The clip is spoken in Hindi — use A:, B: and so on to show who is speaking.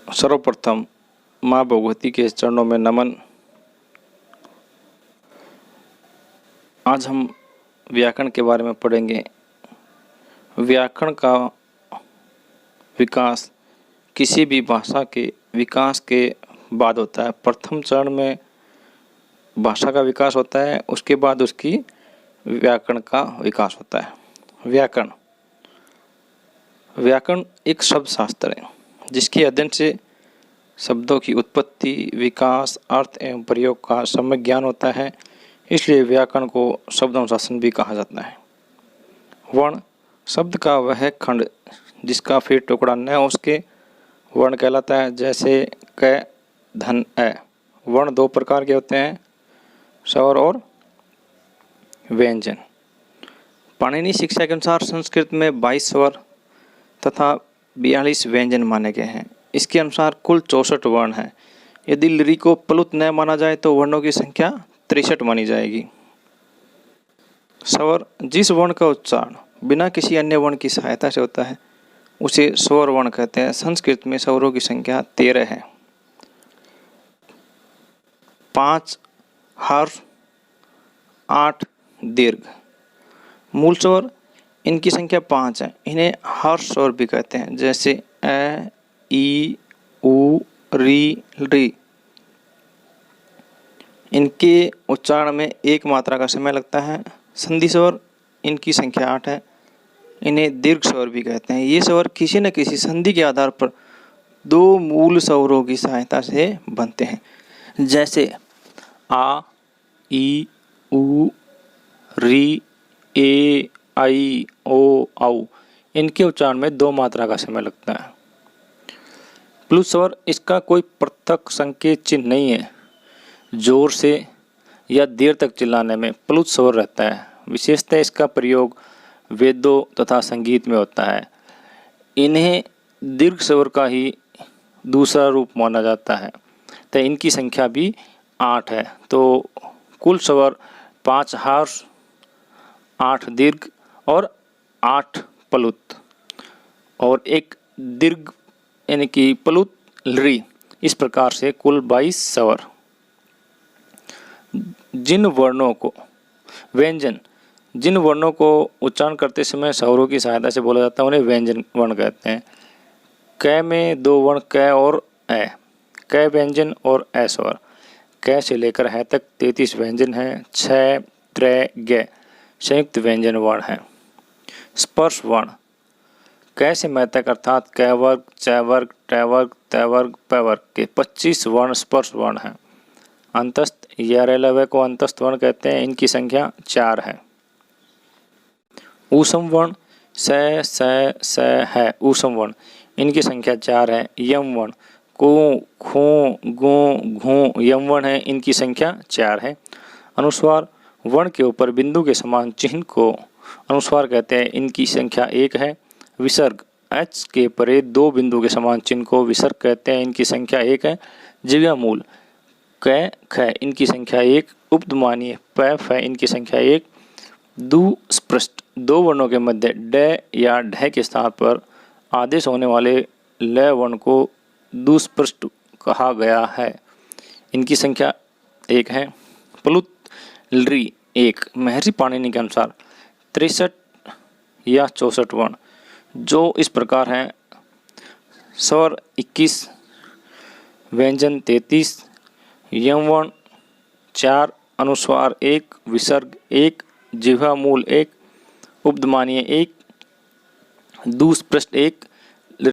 A: सर्वप्रथम माँ भगवती के चरणों में नमन। आज हम व्याकरण के बारे में पढ़ेंगे। व्याकरण का विकास किसी भी भाषा के विकास के बाद होता है। प्रथम चरण में भाषा का विकास होता है, उसके बाद उसकी व्याकरण का विकास होता है। व्याकरण एक शब्द शास्त्र है जिसके अध्ययन से शब्दों की उत्पत्ति, विकास, अर्थ एवं प्रयोग का सम्यक ज्ञान होता है। इसलिए व्याकरण को शब्द अनुशासन भी कहा जाता है। वर्ण शब्द का वह खंड जिसका फिर टुकड़ा न हो उसके वर्ण कहलाता है। जैसे क, धन, अ। वर्ण दो प्रकार के होते हैं, स्वर और व्यंजन। पाणिनि शिक्षा के अनुसार संस्कृत में 22 स्वर तथा 42 व्यंजन माने गए हैं। इसके अनुसार कुल 64 वर्ण हैं। यदि लिरि को प्लुत न माना जाए तो वर्णों की संख्या 63 मानी जाएगी। स्वर जिस वर्ण का उच्चारण बिना किसी अन्य वर्ण की सहायता से होता है उसे स्वर वर्ण कहते हैं। संस्कृत में स्वरों की संख्या 13 है। 5 हर्ष, 8 दीर्घ। मूल स्वर इनकी संख्या 5 है। इन्हें हर्ष स्वर भी कहते हैं, जैसे अ, ई, उ, री, री। इनके उच्चारण में एक मात्रा का समय लगता है। संधि स्वर इनकी संख्या 8 है। इन्हें दीर्घ स्वर भी कहते हैं। ये स्वर किसी न किसी संधि के आधार पर दो मूल स्वरों की सहायता से बनते हैं, जैसे आ, ई, उ, री, ए, आई, ओ, औ। इनके उच्चारण में 2 मात्रा का समय लगता है। प्लुत स्वर इसका कोई पृथक संकेत चिन्ह नहीं है। जोर से या देर तक चिल्लाने में प्लुत स्वर रहता है। विशेषतः इसका प्रयोग वेदों तथा संगीत में होता है। इन्हें दीर्घ स्वर का ही दूसरा रूप माना जाता है, तो इनकी संख्या भी 8 है। तो कुल स्वर 5 हर्ष, 8 दीर्घ और 8 प्लुत और एक दीर्घ यानी कि प्लुत लृ। इस प्रकार से कुल 22 स्वर। जिन वर्णों को व्यंजन जिन वर्णों को उच्चारण करते समय स्वरों की सहायता से बोला जाता है उन्हें व्यंजन वर्ण कहते हैं। क में 2 वर्ण क और अ। क व्यंजन और अ स्वर। क से लेकर ह तक 33 व्यंजन हैं। 6 त्र ग संयुक्त व्यंजन वर्ण हैं। स्पर्श वर्ण क से म तक अर्थात क वर्ग, च वर्ग, ट वर्ग, त वर्ग, प वर्ग के 25 वर्ण स्पर्श वर्ण हैं। अंतस्थ या रेलवे को अंतस्थ वर्ण कहते हैं। इनकी संख्या 4 है। ऊष्म वर्ण स है ऊष्म वर्ण। इनकी संख्या 4 है। यम वर्ण को, खो, गो, घो यम वर्ण है। इनकी संख्या 4 है। अनुस्वार वर्ण के ऊपर बिंदु के समान चिन्ह को अनुस्वार कहते हैं। इनकी संख्या 1 है। विसर्ग एच के परे 2 बिंदु के समान चिन्ह को विसर्ग कहते हैं। इनकी संख्या 1 है। जिह्वा मूल क, ख इनकी संख्या 1। उपध्मानीय प, फ इनकी संख्या 1। दुस्पृष्ट 2 वर्णों के मध्य ड या ढ के स्थान पर आदेश होने वाले ल वर्ण को दुस्पृष्ट कहा गया है। इनकी संख्या 1 है। प्लुत लृ 1 महर्षि पाणिनि के अनुसार 63 या 64 वर्ण जो इस प्रकार हैं। स्वर 21, व्यंजन 33, यम वर्ण 4, अनुस्वार 1, विसर्ग 1, जिह्वा मूल 1, उपध्मानीय 1, दुस्पृष्ट 1,